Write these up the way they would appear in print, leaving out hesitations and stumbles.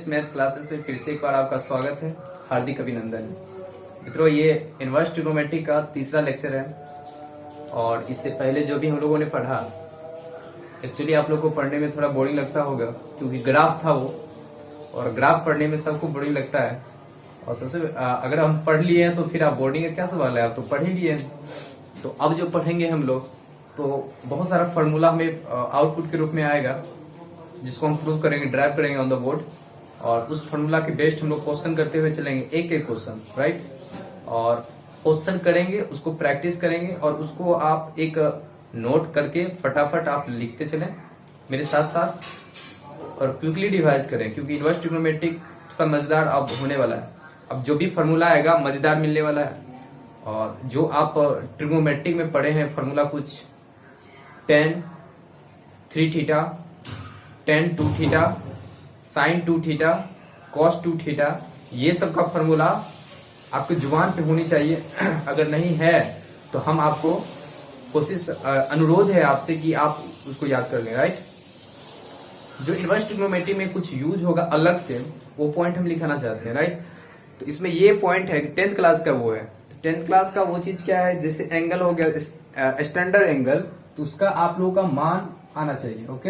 Students, math classes में फिर से एक बार आपका स्वागत है। हार्दिक अभिनंदन। मित्रों, ये इनवर्स ट्रिग्नोमेट्री का तीसरा लेक्चर है और इससे पहले जो भी हम लोगों ने पढ़ा, एक्चुअली आप लोग को पढ़ने में थोड़ा बोरिंग लगता होगा क्योंकि ग्राफ था वो, और ग्राफ पढ़ने में सबको बोरिंग लगता है। और सबसे अगर हम पढ़ लिए हैं तो फिर आप बोर्डिंग का क्या सवाल है, आप तो पढ़ ही लिए हैं। तो अब जो पढ़ेंगे हम लोग, तो बहुत सारा फॉर्मूला हमें आउटपुट के रूप में आएगा जिसको हम प्रूव करेंगे, ड्राइव करेंगे ऑन द बोर्ड, और उस फॉर्मूला के बेस्ड हम लोग क्वेश्चन करते हुए चलेंगे, एक एक क्वेश्चन, राइट। और क्वेश्चन करेंगे, उसको प्रैक्टिस करेंगे और उसको आप एक नोट करके फटाफट आप लिखते चलें मेरे साथ साथ, और क्विकली डिवाइड करें क्योंकि इनवर्स ट्रिग्नोमेट्रिक थोड़ा मजेदार अब होने वाला है। अब जो भी फॉर्मूला आएगा मजेदार मिलने वाला है। और जो आप ट्रिग्नोमेट्रिक में पढ़े हैं फॉर्मूला, कुछ tan 3 theta, tan 2 theta, sin 2 theta, cos 2 theta, ये सब का फॉर्मूला आपके जुबान पे होनी चाहिए। अगर नहीं है तो हम आपको अनुरोध है आपसे कि आप उसको याद कर लें, राइट। जो इनवर्स ट्रिग्नोमेट्री में कुछ यूज होगा अलग से, वो पॉइंट हम लिखाना चाहते हैं, राइट। तो इसमें ये पॉइंट है कि 10th क्लास का वो है। 10th क्लास का वो चीज क्या है, जैसे एंगल हो गया स्टैंडर्ड एंगल, तो उसका आप लोगों का मान आना चाहिए, ओके।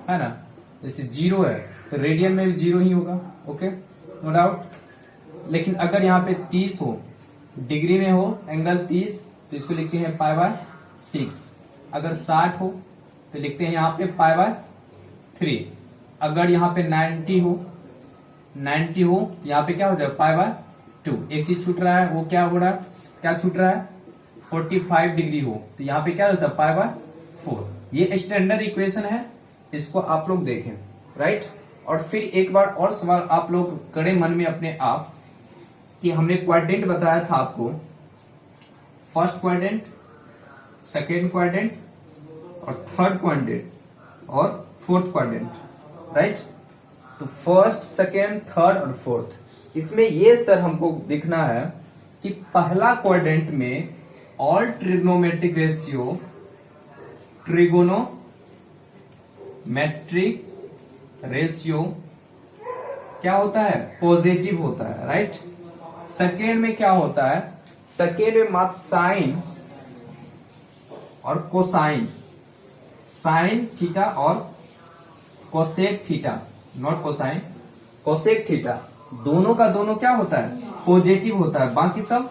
है ना, जैसे 0 है तो रेडियन में भी 0 ही होगा, ओके, नो डाउट। लेकिन अगर यहाँ पे 30 हो, डिग्री में हो एंगल 30, तो इसको लिखते हैं π/6। अगर 60 हो तो लिखते हैं यहाँ पे π/3। अगर यहाँ पे 90 हो तो यहाँ पे क्या हो जाएगा π/2। एक चीज छूट रहा है, वो क्या हो रहा है, क्या छूट रहा है, 45 डिग्री हो तो यहाँ पे क्या होता है π/4। ये स्टैंडर्ड इक्वेशन है, इसको आप लोग देखें, राइट। और फिर एक बार और सवाल आप लोग करें मन में अपने आप कि हमने क्वाड्रेंट बताया था आपको, फर्स्ट क्वाड्रेंट, सेकेंड क्वाड्रेंट और थर्ड क्वाड्रेंट और फोर्थ क्वाड्रेंट, राइट। तो फर्स्ट, सेकेंड, थर्ड और फोर्थ, इसमें ये सर हमको दिखना है कि पहला क्वाड्रेंट में all trigonometric ratio, trigonometric ratio क्या होता है, पॉजिटिव होता है, राइट। सेकेंड में क्या होता है, सेकेंड में मात्र साइन और कोसाइन, साइन थीटा और cosec theta, not cosine, cosec theta, दोनों का दोनों क्या होता है, पॉजिटिव होता है, बाकी सब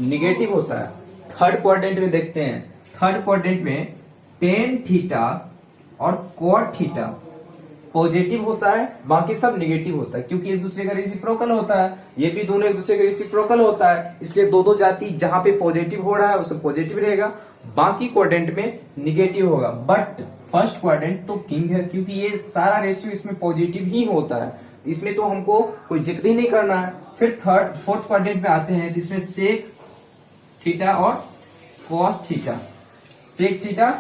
निगेटिव होता है। थर्ड क्वाड्रेंट में देखते हैं, थर्ड क्वाड्रेंट में टेन थीटा और कॉट थीटा पॉजिटिव होता है, बाकी सब निगेटिव होता है, क्योंकि एक दूसरे का रेसिप्रोकल होता है, ये भी दोनों एक दूसरे का रेसिप्रोकल होता है, इसलिए दो जाति जहां पे पॉजिटिव हो रहा है उसमें पॉजिटिव रहेगा, बाकी क्वाड्रेंट में निगेटिव होगा। बट फर्स्ट क्वाड्रेंट तो किंग है क्योंकि ये सारा रेशियो इसमें पॉजिटिव ही होता है, इसमें तो हमको कोई जिक्र ही नहीं करना है। फिर थर्ड फोर्थ क्वाड्रेंट में आते हैं, जिसमें सेक थीटा और कॉस थीटा, सेक थीटा,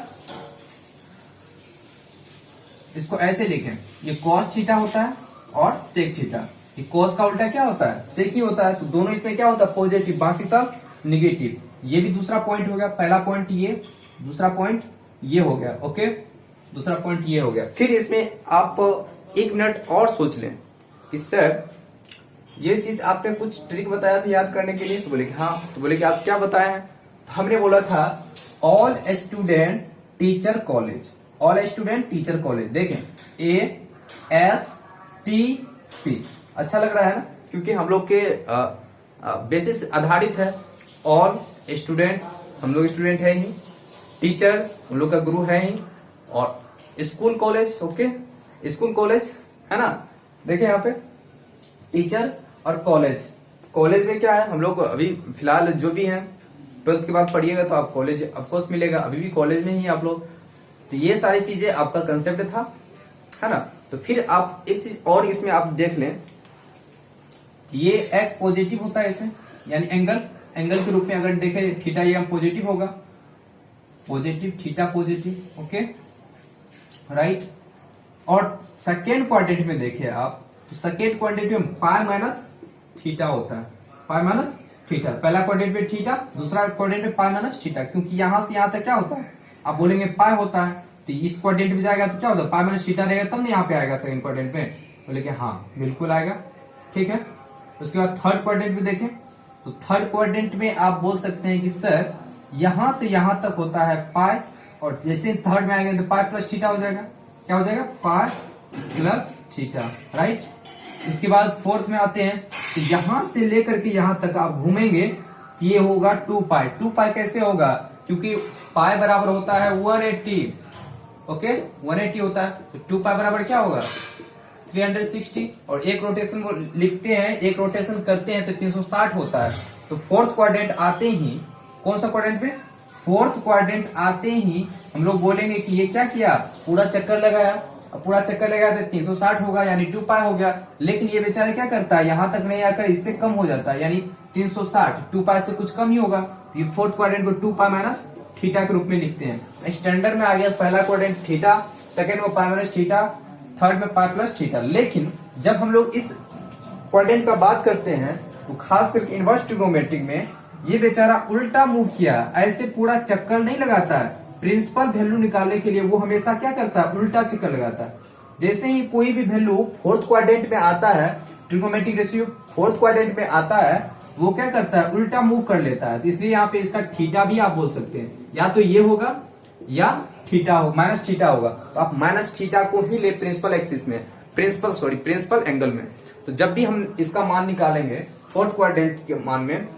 इसको ऐसे लिखें, ये कॉस थीटा होता है और सेक थीटा, ये कॉस का उल्टा क्या होता है, सेक ही होता है, तो दोनों इसमें क्या होता है, पॉजिटिव, बाकी सब निगेटिव। ये भी दूसरा पॉइंट हो गया, पहला पॉइंट ये, दूसरा पॉइंट ये हो गया, ओके, दूसरा पॉइंट ये हो गया। फिर इसमें आप 1 मिनट और सोच लें कि सर ये चीज आपने कुछ ट्रिक बताया था याद करने के लिए, तो बोले कि हाँ, तो बोले कि आप क्या बताए हैं, तो हमने बोला था all student teacher college, all student teacher college, देखें ASTC, अच्छा लग रहा है ना, क्योंकि हम लोग के बेसिस आधारित है। ऑल स्टूडेंट, हम लोग स्टूडेंट है ही, टीचर हम लोग का गुरु है ही, और school college, okay, school college है ना। देखें यहाँ पे टीचर और कॉलेज, कॉलेज में क्या है, हम लोग अभी फिलहाल जो भी हैं 12th के बाद पढ़िएगा तो आप कॉलेज ऑफकोर्स मिलेगा, अभी भी कॉलेज में ही आप लोग, तो ये सारी चीजें आपका कंसेप्ट था, है ना। तो फिर आप एक चीज और इसमें आप देख लें कि ये एक्स पॉजिटिव होता है इसमें, यानी एंगल के रूप में अगर देखें थीटा, ये पॉजिटिव होगा, positive theta positive, okay, right. और सेकेंड क्वाड्रेंट में देखिए आप, तो सेकेंड क्वाड्रेंट में π-थीटा होता है, π-थीटा, पहला क्वाड्रेंट में थीटा, दूसरा क्वाड्रेंट में π-थीटा, क्योंकि यहां से यहां तक क्या होता है, आप बोलेंगे पाई होता है, तो इस क्वाड्रेंट में जाएगा तो क्या होगा, पाई माइनस थीटा रहेगा तब ना यहाँ पे आएगा सेकंड क्वाड्रेंट में। बोले कि हाँ बिल्कुल आएगा, ठीक है। उसके बाद थर्ड क्वाड्रेंट में देखें तो थर्ड क्वाड्रेंट में आप बोल सकते हैं कि सर यहां से यहां तक होता है पाई, और जैसे थर्ड में आएंगे तो पाई प्लस थीटा हो जाएगा। क्या हो जाएगा, पाई प्लस थीटा, राइट। इसके बाद फोर्थ में आते हैं तो यहां से लेकर के यहां तक आप घूमेंगे तो ये होगा 2 पाई। 2 पाई कैसे होगा, क्योंकि पाई बराबर होता है 180, ओके 180 होता है, तो 2 पाई बराबर क्या होगा 360, और एक रोटेशन को लिखते हैं, एक रोटेशन करते हैं तो 360 होता है। तो फोर्थ क्वाड्रेंट आते ही, कौन सा क्वाड्रेंट में, फोर्थ क्वाड्रेंट आते ही हम लोग बोलेंगे कि ये क्या किया, पूरा चक्कर लगाया, अब पूरा चक्कर लगाया तो 360 होगा यानी 2 पाई हो गया। लेकिन ये बेचारा क्या करता है, यहां तक नहीं आकर इससे कम हो जाता है, यानी 360 2 पाई से कुछ कम ही होगा। तो ये फोर्थ क्वाड्रेंट को 2 पाई माइनस थीटा के रूप में लिखते हैं। स्टैंडर्ड में आ गया पहला क्वाड्रेंट थीटा, सेकंड में पाई माइनस थीटा, थर्ड में पाई प्लस थीटा। लेकिन जब हम लोग इस क्वाड्रेंट का बात करते हैं तो खास करके इनवर्स ट्रिग्नोमेट्रिक में ये बेचारा उल्टा मूव किया, ऐसे पूरा चक्कर नहीं लगाता है। प्रिंसिपल वैल्यू निकालने के लिए वो हमेशा क्या करता है, उल्टा चक्कर लगाता है। जैसे ही कोई भी वैल्यू फोर्थ क्वाड्रेंट में आता है, ट्रिग्नोमेट्रिक रेशियो फोर्थ क्वाड्रेंट में आता है, वो क्या करता है, उल्टा मूव कर लेता है। तो इसलिए यहाँ पे इसका थीटा भी आप बोल सकते हैं, या तो ये होगा या थीटा हो, माइनस थीटा होगा। तो आप माइनस थीटा को ही ले प्रिंसिपल एक्सिस में, प्रिंसिपल एंगल में। तो जब भी हम इसका मान निकालेंगे फोर्थ क्वाड्रेंट के मान में,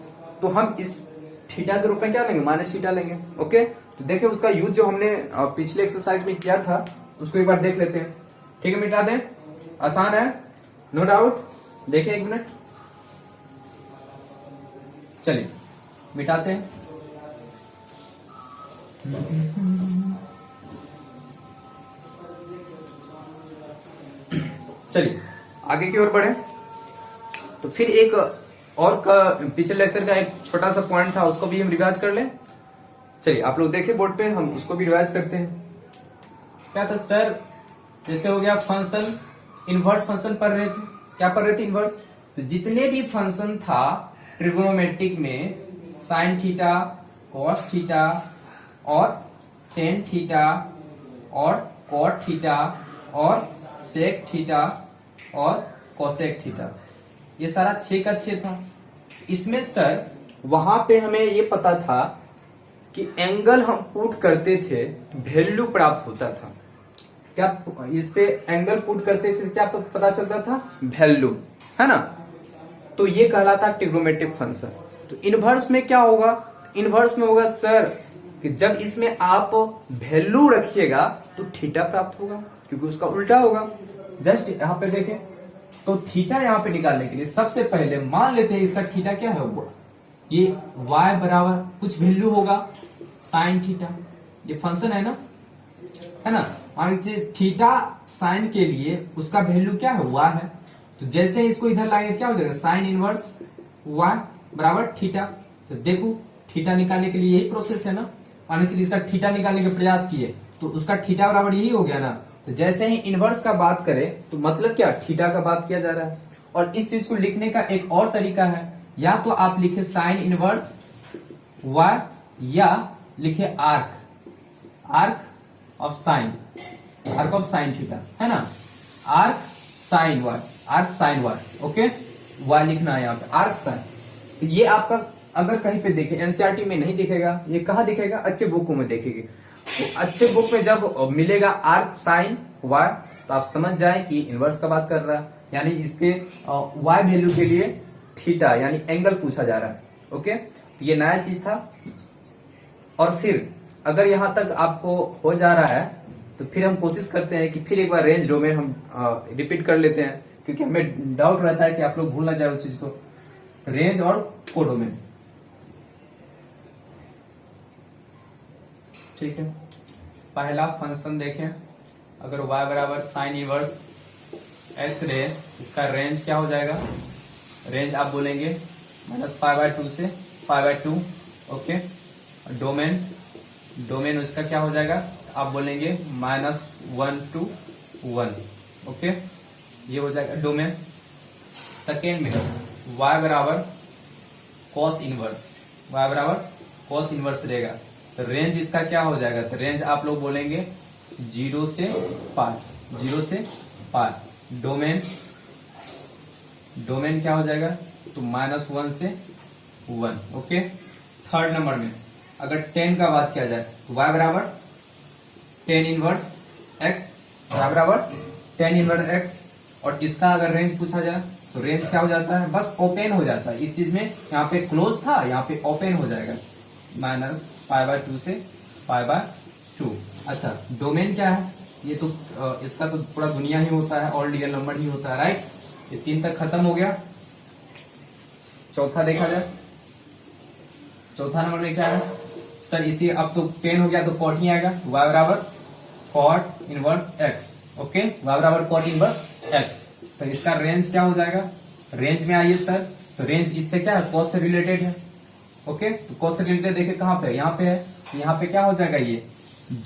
तो हम इस थीटा के रूप में क्या लेंगे, माइनस थीटा लेंगे, ओके। तो देखिए उसका यूज जो हमने पिछले एक्सरसाइज में किया था उसको एक बार देख लेते हैं, ठीक है। मिटा दें, आसान है, नो डाउट। देखिए 1 मिनट, चलिए मिटाते हैं। चलिए आगे की ओर बढ़े। तो फिर एक और पिछले लेक्चर का एक छोटा सा पॉइंट था, उसको भी हम रिवाइज कर लें। चलिए आप लोग देखिए बोर्ड पे, हम उसको भी रिवाइज करते हैं। क्या था सर, जैसे हो गया फंक्शन, इनवर्स फंक्शन पढ़ रहे थे, क्या पढ़ रहे थे, इनवर्स। तो जितने भी फंक्शन था ट्रिगोनोमेट्रिक में, साइन थीटा, कॉस थीटा और टेन थीटा और कॉट थीटा और सेक थीटा और कोसेक थीटा, ये सारा 6 का 6 था। इसमें सर वहां पे हमें ये पता था कि एंगल हम पुट करते थे वैल्यू प्राप्त होता था। क्या इससे एंगल पुट करते थे, क्या पता चलता था, वैल्यू, है ना। तो ये कहलाता ट्रिग्नोमेट्रिक फंक्शन। तो इनवर्स में क्या होगा, इनवर्स में होगा सर कि जब इसमें आप वैल्यू रखिएगा तो थीटा प्राप्त होगा, क्योंकि उसका उल्टा होगा। जस्ट यहां पे देखें तो थीटा यहां पे निकालने के लिए सबसे पहले मान लेते हैं इसका थीटा क्या है, वो ये y बराबर कुछ वैल्यू होगा साइन थीटा, ये फंक्शन है ना। मान लीजिए थीटा साइन के लिए उसका वैल्यू क्या है, y है। तो जैसे ही इसको इधर लाएंगे क्या हो जाएगा, साइन इनवर्स y बराबर थीटा। तो देखो थीटा निकालने के लिए यही प्रोसेस है ना। मान लीजिए इसका थीटा निकालने का प्रयास किए तो उसका थीटा बराबर यही हो गया ना। तो जैसे ही इनवर्स का बात करें तो मतलब क्या, थीटा का बात किया जा रहा है। और इस चीज को लिखने का एक और तरीका है, या तो आप लिखे साइन इनवर्स y या लिखे आर्क ऑफ साइन थीटा, है ना। Arc sine y, okay, y लिखना है यहाँ पे, आर्क साइन। तो ये आपका अगर कहीं पे देखे, एनसीईआरटी में नहीं दिखेगा, ये कहाँ दिखेगा, अच्छे बुकों में देखेंगे। तो अच्छे बुक में जब मिलेगा आर्क साइन y, तो आप समझ जाए कि इनवर्स का बात कर रहा है, यानी इसके y वैल्यू के लिए थीटा यानी एंगल पूछा जा रहा है, ओके। तो ये नया चीज था। और फिर अगर यहां तक आपको हो जा रहा है तो फिर हम कोशिश करते हैं कि फिर एक बार रेंज डोमेन हम रिपीट कर लेते हैं, क्योंकि हमें डाउट रहता है कि आप लोग भूल ना जाए उस चीज को। रेंज और कोडोमेन, ठीक है। पहला फंक्शन देखें, अगर y बराबर साइन इनवर्स x रे, इसका रेंज क्या हो जाएगा, रेंज आप बोलेंगे -π/2 से π/2, ओके। डोमेन उसका क्या हो जाएगा, आप बोलेंगे -1 to 1, ओके, ये हो जाएगा डोमेन। सेकेंड में y बराबर कॉस इनवर्स रहेगा, तो रेंज इसका क्या हो जाएगा, तो रेंज आप लोग बोलेंगे 0 से पाई, 0 से पाई। डोमेन क्या हो जाएगा, तो -1 से 1। ओके, थर्ड नंबर में अगर 10 का बात किया जाए तो y बराबर 10 इनवर्स x, y बराबर 10 इनवर्स x। और इसका अगर रेंज पूछा जाए तो रेंज क्या हो जाता है, बस ओपन हो जाता है। इस चीज में यहाँ पे क्लोज था, यहाँ पे ओपन हो जाएगा, -π/2 से π/2। अच्छा, डोमेन क्या है, ये तो इसका तो पूरा दुनिया ही होता है, ऑल रियल नंबर ही होता है, राइट। ये 3 तक खत्म हो गया। चौथा देखा जाए, चौथा नंबर में क्या है सर, इसी अब तो 10 हो गया तो कॉट ही आएगा, y बराबर cot inverse x। Okay, y बराबर कॉट इनवर्स x। तो इसका रेंज क्या हो जाएगा, रेंज में आइए सर, तो रेंज इससे क्या है, कॉस से रिलेटेड है। ओके, तो कॉस से रिलेटेड देखे कहां पे, यहाँ पे है। यहाँ पे क्या हो जाएगा, ये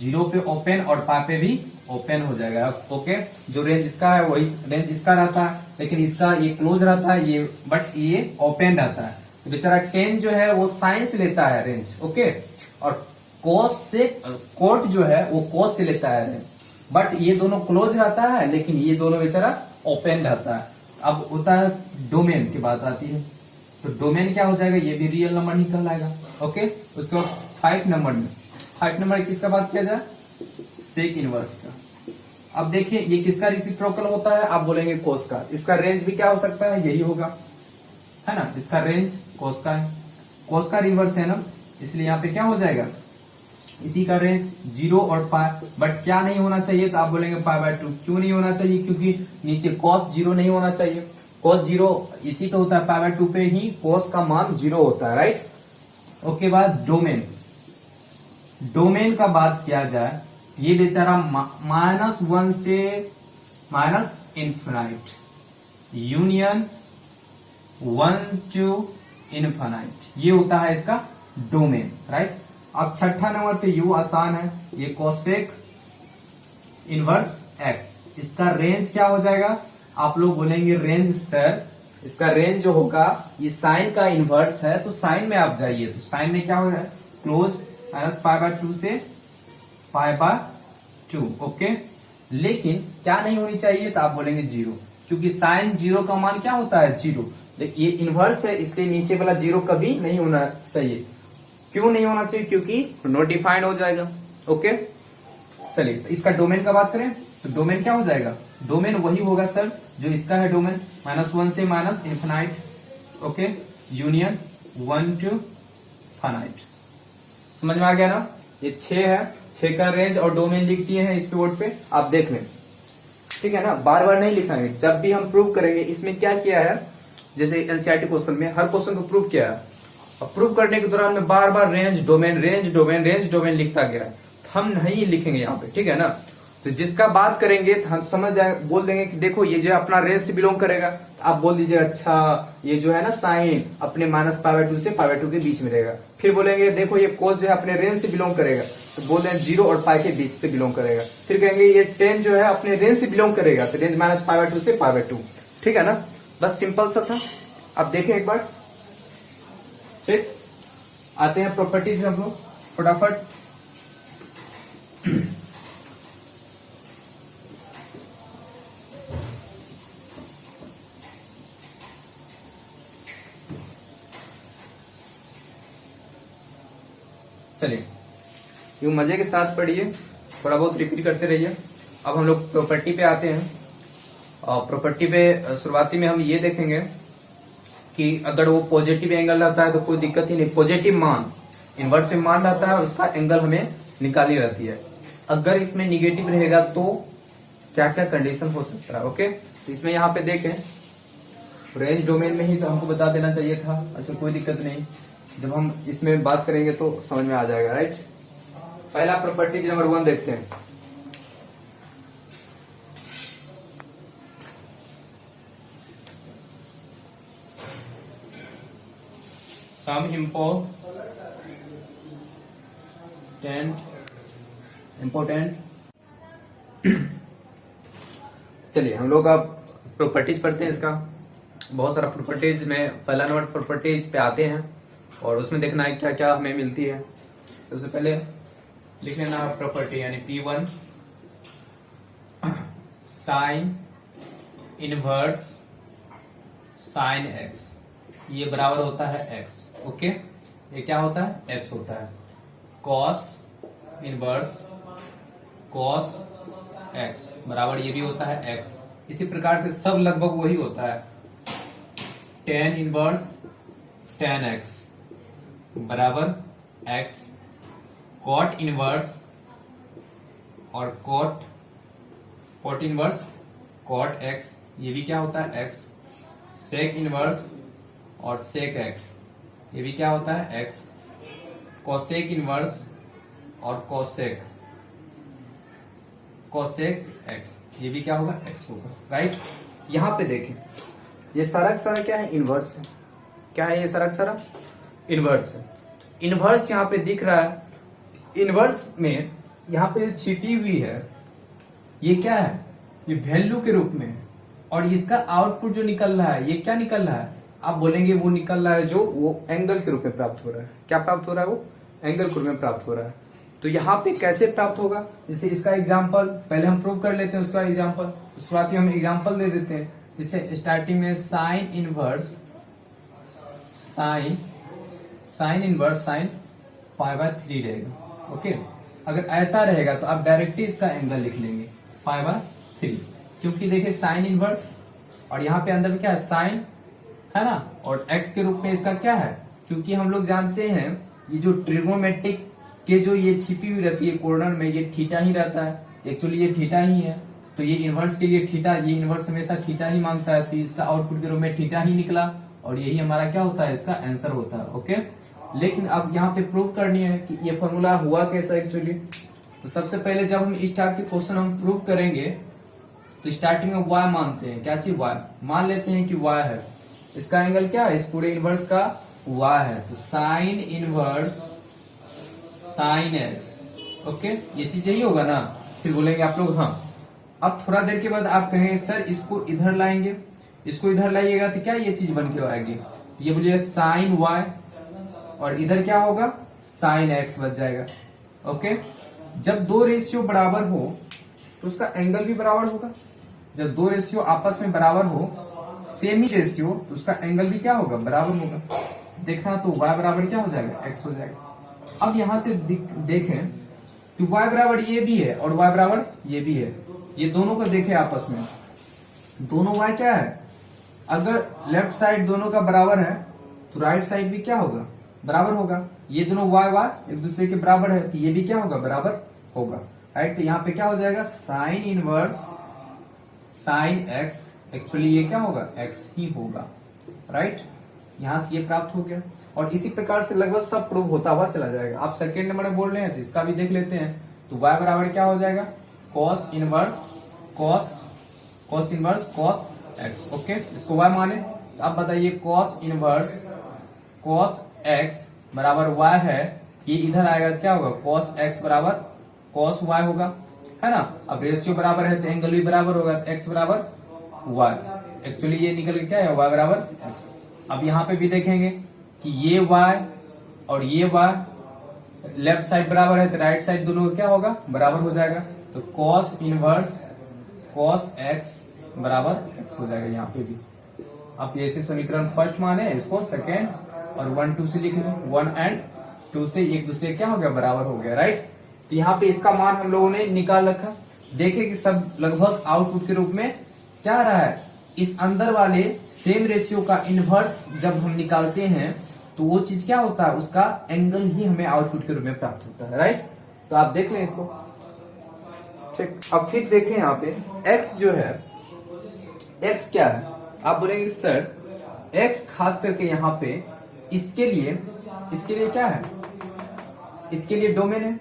0 पे ओपन और पाई पे भी ओपन हो जाएगा। ओके, जो रेंज इसका है वही रेंज इसका रहता है, लेकिन इसका ये क्लोज रहता है, ये बट ये ओपन रहता है। तो बेचारा 10 जो है वो साइन से लेता है रेंज। ओके, और कोस से कोट जो है वो कोस से लेता है रेंज, बट ये दोनों क्लोज रहता है, लेकिन ये दोनों बेचारा ओपन रहता है। अब होता है डोमेन की बात आती है, तो डोमेन क्या हो जाएगा, ये भी रियल नंबर ही कहलाएगा। ओके, उसके बाद 5 नंबर में, 5 नंबर किसका बात किया जाए, सेक इनवर्स का। अब देखिए ये किसका रेसिप्रोकल होता है, आप बोलेंगे कोस का। इसका रेंज भी क्या हो सकता है, यही होगा, है ना। इसका रेंज कोस का है, कोस का रिवर्स है ना, इसलिए यहाँ पे क्या हो जाएगा, इसी का रेंज 0 और पाई। बट क्या नहीं होना चाहिए, तो आप बोलेंगे π/2। क्यों नहीं होना चाहिए, क्योंकि नीचे cos 0 नहीं होना चाहिए। cos 0 इसी पे होता है, π/2 पे ही cos का मान 0 होता है, राइट। ओके, बाद डोमेन, डोमेन का बात किया जाए, ये बेचारा -1 से -इन्फिनाइट, यूनियन 1 to इन्फिनाइट, ये होता है इसका डोमेन, राइट। अब छठा नंबर पे यू आसान है, ये कोसेक इनवर्स x। इसका रेंज क्या हो जाएगा, आप लोग बोलेंगे रेंज सर, इसका रेंज जो होगा, ये साइन का इनवर्स है, तो साइन में आप जाइए, तो साइन में क्या हो जाएगा, क्लोज -π/2 से π/2। ओके, लेकिन क्या नहीं होनी चाहिए, तो आप बोलेंगे 0, क्योंकि साइन 0 का मान क्या होता है, 0। लेकिन ये इनवर्स है, इसलिए नीचे वाला 0 कभी नहीं होना चाहिए। क्यों नहीं होना चाहिए, क्योंकि नॉट डिफाइंड हो जाएगा। ओके, चलिए तो इसका डोमेन का बात करें, तो डोमेन क्या हो जाएगा, डोमेन वही होगा सर जो इसका है डोमेन, -1 से -infinite. Okay, union 1 to infinite. समझ में आ गया ना, ये 6 है, 6 का रेंज और डोमेन लिख दिए हैं इस बोर्ड पे, आप देख लें, ठीक है ना। बार बार नहीं लिखाएंगे, जब भी हम प्रूव करेंगे। इसमें क्या किया है, जैसे एनसीईआरटी क्वेश्चन में हर क्वेश्चन को प्रूव किया है, और प्रूव करने के दौरान में बार बार range domain range domain range domain लिखता गया है। हम नहीं लिखेंगे यहाँ पे, ठीक है ना। तो जिसका बात करेंगे तो हम समझ जाए, बोल देंगे कि देखो ये जो अपना रेंज से बिलोंग करेगा, तो आप बोल दीजिए अच्छा ये जो है ना साइन अपने -π/2 से π/2 के बीच में रहेगा। फिर बोलेंगे देखो ये कोस जो है अपने रेंज से बिलोंग करेगा, तो बोल दें 0 और पाई के बीच से बिलोंग करेगा। फिर कहेंगे ये 10 जो है अपने रेंज से बिलोंग करेगा, तो रेंज -π/2 से π/2, ठीक है ना। बस सिंपल सा था। अब देखें एक बार, ठीक, आते हैं प्रॉपर्टीज में हम लोग फटाफट। चलिए यूं मजे के साथ पढ़िए, थोड़ा बहुत रिपीट करते रहिए। अब हम लोग प्रॉपर्टी पे आते हैं, और प्रॉपर्टी पे शुरुआती में हम ये देखेंगे कि अगर वो पॉजिटिव एंगल रहता है तो कोई दिक्कत ही नहीं, पॉजिटिव मान इनवर्स में मान रहता है और उसका एंगल हमें निकालनी रहती है। अगर इसमें निगेटिव रहेगा तो क्या क्या कंडीशन हो सकता है। ओके, तो इसमें यहाँ पे देखें, रेंज डोमेन में ही तो हमको बता देना चाहिए था, अच्छा कोई दिक्कत नहीं, जब हम इसमें बात करेंगे तो समझ में आ जाएगा, राइट। पहला प्रॉपर्टी नंबर 1 देखते हैं। सम इम्पोर्टेंट चलिए हम लोग अब प्रॉपर्टीज पढ़ते हैं। इसका बहुत सारा प्रॉपर्टीज में पहला नंबर प्रॉपर्टीज पे आते हैं, और उसमें देखना है क्या क्या हमें मिलती है। सबसे पहले लिख लेना प्रॉपर्टी यानी P1 sine inverse sine x, ये बराबर होता है एक्स। ओके, ये क्या होता है, एक्स होता है। कॉस इनवर्स कॉस एक्स बराबर ये भी होता है एक्स। इसी प्रकार से सब लगभग वही होता है। टेन इनवर्स टेन एक्स बराबर एक्स। कॉट इनवर्स और कॉट इनवर्स कॉट एक्स, ये भी क्या होता है, एक्स। सेक इनवर्स और सेक एक्स, ये भी क्या होता है, एक्स। कोसेक इनवर्स और कोसेक एक्स, ये भी क्या होगा, एक्स होगा। राइट, यहां पे देखें, ये सारा का सारा क्या है, इनवर्स है। क्या है ये सारा का सारा, इनवर्स है। इनवर्स यहां पे दिख रहा है। इनवर्स में यहां पे छिपी हुई है, ये क्या है, ये वैल्यू के रूप में है। और इसका आउटपुट जो निकल रहा है, ये क्या निकल रहा है, आप बोलेंगे वो निकल रहा है जो वो एंगल के रूप में प्राप्त हो रहा है। क्या प्राप्त हो रहा है, वो एंगल के रूप में प्राप्त हो रहा है। तो यहाँ पे कैसे प्राप्त होगा, जैसे इसका एग्जाम्पल पहले हम प्रूव कर लेते हैं, उसका एग्जाम्पल। तो शुरुआत में हम एग्जाम्पल दे देते हैं। जैसे स्टार्टिंग में साइन इनवर्स साइन π/3 रहेगा। ओके, अगर ऐसा रहेगा तो आप डायरेक्टली इसका एंगल लिख लेंगे π/3, क्योंकि देखिए साइन इनवर्स और यहाँ पे अंदर में क्या है, साइन है ना, और एक्स के रूप में इसका क्या है, क्योंकि हम लोग जानते हैं ये जो ट्रिगोनोमेट्रिक के जो ये छिपी हुई रहती है कॉर्नर में, ये थीटा ही रहता है। एक्चुअली ये थीटा ही है, तो ये इनवर्स के लिए थीटा, ये इनवर्स हमेशा थीटा ही मांगता है, तो इसका आउटपुट के रूप में थीटा ही निकला और यही हमारा क्या होता है, इसका आंसर होता है। ओके, लेकिन अब यहाँ पे प्रूव करनी है कि ये फॉर्मूला हुआ कैसा एक्चुअली। तो सबसे पहले जब हम इस टाइप के क्वेश्चन हम प्रूव करेंगे तो स्टार्टिंग में y मानते हैं, क्या चीज, y मान लेते हैं कि y है। इसका एंगल क्या है, इस पूरे इनवर्स का y है, तो sine inverse sine x. Okay, ये चीज यही होगा ना। फिर बोलेंगे आप लोग हाँ। अब थोड़ा देर के बाद आप कहेंगे सर इसको इधर लाएंगे, इसको इधर लाइएगा तो क्या ये चीज बन के आएगी, तो ये बोलिए साइन y और इधर क्या होगा, साइन एक्स बच जाएगा। ओके, जब दो रेशियो बराबर हो तो उसका एंगल भी बराबर होगा। जब दो रेशियो आपस में बराबर हो, सेम ही रेशियो, तो उसका एंगल भी क्या होगा, बराबर होगा। देखना तो y बराबर क्या हो जाएगा, x हो जाएगा। अब यहां से देखें कि y बराबर ये भी है और y बराबर ये भी है, ये दोनों को देखें आपस में, दोनों y क्या है, अगर लेफ्ट साइड दोनों का बराबर है तो राइट साइड भी क्या होगा, बराबर होगा। ये दोनों y एक दूसरे के बराबर है, तो ये भी क्या होगा, बराबर होगा। राइट, तो यहाँ पे क्या हो जाएगा, sine inverse sine x, actually ये क्या होगा, x ही होगा। राइट, यहां से ये प्राप्त हो गया। और इसी प्रकार से लगभग सब प्रूव होता हुआ चला जाएगा। आप सेकेंड नंबर में बोल रहे हैं तो इसका भी देख लेते हैं। तो y बराबर क्या हो जाएगा, cos inverse cos x। Okay, इसको y माने, तो आप बताइए cos इनवर्स cos x बराबर y है, ये इधर आएगा तो क्या होगा, cos x बराबर cos y होगा, है ना। अब रेशियो बराबर है तो एंगल भी बराबर होगा, तो x बराबर y। एक्चुअली ये निकल के क्या है, y बराबर x। अब यहाँ पे भी देखेंगे कि ये y और ये y लेफ्ट साइड बराबर है तो राइट साइड दोनों क्या होगा, बराबर हो जाएगा। तो cos इनवर्स cos x बराबर x हो जाएगा यहाँ पे भी। आप ऐसे समीकरण फर्स्ट माने, इसको सेकेंड और 1 2 से लिख लें, 1 एंड 2 से एक दूसरे क्या हो गया, बराबर हो गया। राइट, तो यहाँ पे इसका मान हम लोगों ने निकाल रखा। देखे कि सब लगभग आउटपुट के रूप में क्या आ रहा है, इस अंदर वाले सेम रेशियो का इनवर्स जब हम निकालते हैं तो वो चीज क्या होता है, उसका एंगल ही हमें आउटपुट के रूप में प्राप्त होता है। राइट, तो आप देख लें इसको। ठीक, अब फिर देखें यहाँ पे x जो है, x क्या है, आप बोलेंगे सर x खास करके यहाँ पे इसके लिए क्या है, इसके लिए डोमेन है।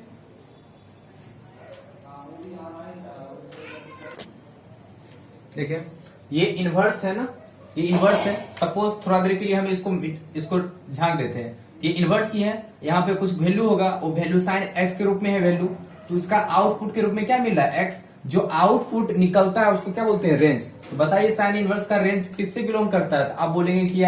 देखिए ये इनवर्स है ना, ये इनवर्स है। सपोज थोड़ा देर के लिए हम इसको झांक देते हैं, ये इनवर्स ही है। यहाँ पे कुछ वैल्यू होगा, वो वैल्यू साइन एक्स के रूप में है वैल्यू, तो उसका आउटपुट के रूप में क्या मिल रहा है, एक्स। जो आउटपुट निकलता है उसको क्या बोलते हैं, रेंज। तो बताइए साइन इनवर्स का रेंज किससे बिलोंग करता है। आप बोलेंगे कि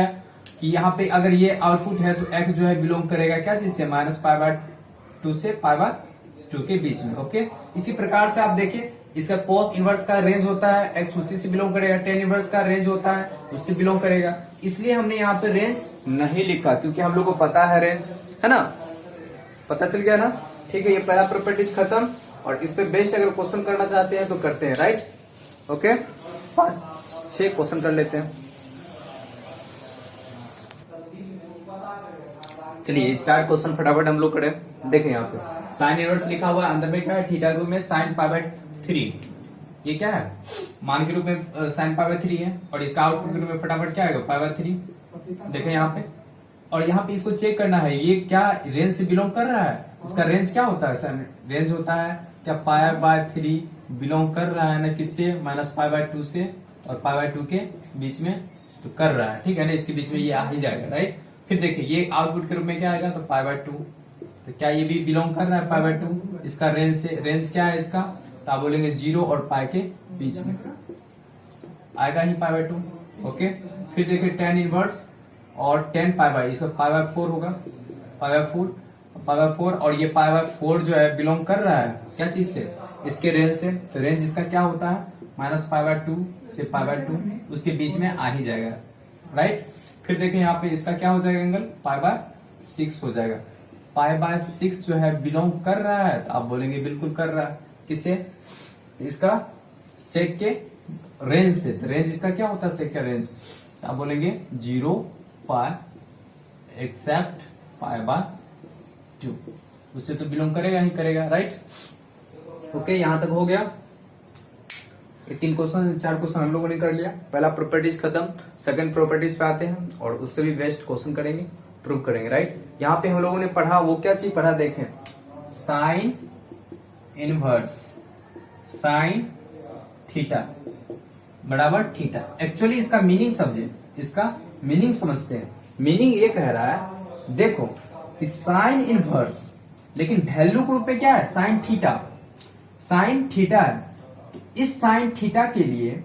यहाँ पे अगर ये आउटपुट है तो एक्स जो है बिलोंग करेगा क्या चीज से, -π/2 से π/3 2 के बीच में। ओके, इसी प्रकार से आप देखिए इसका cos इनवर्स का रेंज होता है x उसी से बिलोंग करेगा, tan इनवर्स का रेंज होता है उससे बिलोंग करेगा। इसलिए हमने यहाँ पे रेंज नहीं लिखा क्योंकि हम लोग को पता है रेंज, है ना, पता चल गया ना। ठीक है, ये पहला प्रॉपर्टीज खत्म। और इस पे बेस्ड अगर क्वेश्चन करना चाहते हैं तो करते हैं, राइट। ओके, 5-6 क्वेश्चन कर लेते हैं। चलिए 4 क्वेश्चन फटाफट हम लोग करें। देखें यहाँ पे साइन इनवर्स लिखा हुआ है, अंदर में क्या है, थीटा के रूप में साइन π/3। ये क्या है, मान के रूप में साइन π/3 है और इसका आउटपुट के रूप में फटाफट क्या आएगा, π/3। देखें यहाँ पे, और यहाँ पे इसको चेक करना है ये क्या रेंज से बिलोंग कर रहा है। इसका रेंज क्या होता है, रेंज होता है क्या π/3 बिलोंग कर रहा है ना किससे, -π/2 से और π/2 के बीच में तो कर रहा है, ठीक है ना, इसके बीच में ये आ ही जाएगा, राइट। फिर देखिए ये आउटपुट के रूप में क्या आएगा, तो π/2, तो क्या ये भी बिलोंग कर रहा है π/2। इसका रेंज से, रेंज क्या है इसका, तो आप बोलेंगे 0 और π के बीच में आएगा ही π/2। ओके, फिर देखिए tan इनवर्स और tan π/, इसका π/4 होगा, π/4 और ये π/4 जो है बिलोंग कर रहा है क्या चीज से, इसके रेंज से। तो रेंज इसका क्या होता है, -π/2 से π/2, उसके बीच में आ ही जाएगा, राइट। फिर देखिए यहाँ पे इसका क्या हो जाएगा एंगल, π/6 हो जाएगा। π/6 जो है बिलोंग कर रहा है, तो आप बोलेंगे बिल्कुल कर रहा है, किससे, इसका सेक के रेंज से। तो रेंज इसका क्या होता है, सेक का रेंज, तो आप बोलेंगे 0 π एक्सेप्ट π/2, उससे तो बिलोंग करेगा ही करेगा, राइट। ओके, यहां तक हो गया। ये 4 क्वेश्चन हम लोगों ने कर लिया। पहला प्रॉपर्टीज खत्म, सेकंड प्रॉपर्टीज पे आते हैं और उससे भी बेस्ट क्वेश्चन करेंगे, प्रूव करेंगे, राइट। यहाँ पे हम लोगों ने पढ़ा, वो क्या चीज पढ़ा, देखें, साइन इनवर्स साइन थीटा बराबर थीटा। एक्चुअली इसका मीनिंग समझे, इसका मीनिंग समझते हैं। मीनिंग ये कह रहा है, देखो कि साइन इनवर्स, लेकिन वैल्यू के रूप में क्या है, साइन थीटा, साइन थीटा है। इस साइन थीटा के लिए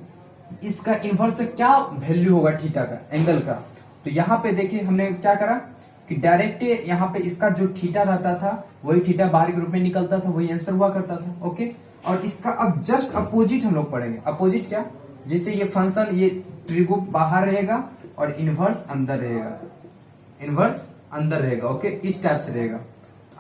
इसका इनवर्स से क्या वैल्यू होगा थीटा का, एंगल का। तो यहाँ पे देखिए हमने क्या करा कि डायरेक्ट यहाँ पे इसका जो थीटा रहता था वही थीटा बाहर के रूप में निकलता था, वही आंसर हुआ करता था। ओके, और इसका अब जस्ट अपोजिट हम लोग पढ़ेंगे। अपोजिट क्या, जैसे ये फंक्शन, ये त्रिभुज बाहर रहेगा और इनवर्स अंदर रहेगा, इनवर्स अंदर रहेगा। ओके, इस टाइप से रहेगा।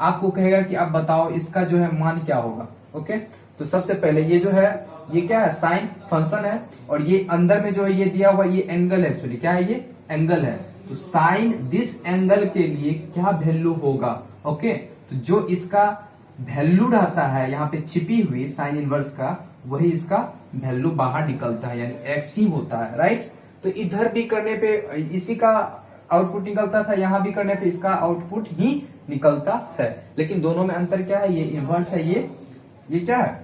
आपको कहेगा कि अब बताओ इसका जो है मान क्या होगा। ओके, तो सबसे पहले ये जो है, ये क्या है, साइन फंक्शन है और ये अंदर में जो है ये दिया हुआ, ये एंगल है। एक्चुअली क्या है, ये एंगल है। तो साइन दिस एंगल के लिए क्या वैल्यू होगा। ओके, तो जो इसका वैल्यू रहता है यहाँ पे छिपी हुई साइन इनवर्स का, वही इसका वैल्यू बाहर निकलता है, यानी एक्स ही होता है, राइट। तो इधर भी करने पे इसी का आउटपुट निकलता था, यहाँ भी करने पे इसका आउटपुट ही निकलता है। लेकिन दोनों में अंतर क्या है, ये इनवर्स है, ये क्या है,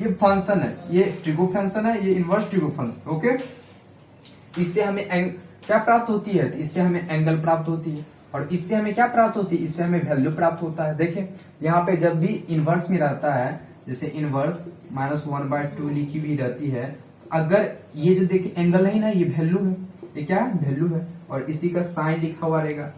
ये फंक्शन है, ये ट्रिगो फंक्शन है, ये इनवर्स ट्रिगो फंक्शन। ओके, इससे हमें क्या प्राप्त होती है, इससे हमें एंगल प्राप्त होती है और इससे हमें क्या प्राप्त होती है, इससे हमें वैल्यू प्राप्त होता है। देखिए यहाँ पे जब भी इनवर्स में रहता है, जैसे इनवर्स -1/2 लिखी हुई रहती है, अगर ये जो देखिए एंगल है ना, ये वैल्यू है, ये क्या है, वैल्यू है, और इसी का साइन लिखा हुआ रहेगा,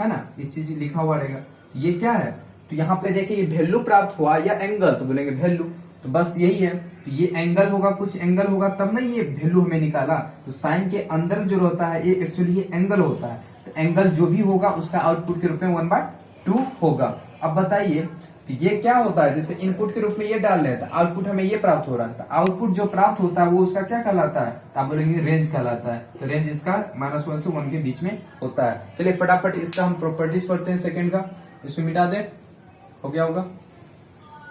है ना, इस चीज लिखा हुआ रहेगा, ये क्या है। तो यहाँ पे देखिए ये वैल्यू प्राप्त हुआ या एंगल, तो बोलेंगे वैल्यू। तो बस यही है, तो ये एंगल होगा, कुछ एंगल होगा तब ना ये वैल्यू हमें निकाला। तो साइन के अंदर जो होता है ये एक्चुअली ये एंगल होता है। तो एंगल जो भी होगा उसका आउटपुट के रूप में 1/2 होगा। अब बताइए, तो ये क्या होता है, जैसे इनपुट के रूप में ये डाल रहे हैं, आउटपुट हमें ये प्राप्त हो रहा है। आउटपुट जो प्राप्त होता है वो उसका क्या कहलाता है, तो आप बोलेंगे रेंज कहलाता है। तो रेंज इसका -1 से 1 के बीच में होता है। चलिए फटाफट इसका हम प्रॉपर्टीज पढ़ते हैं सेकंड का, इसको मिटा दे, हो गया होगा।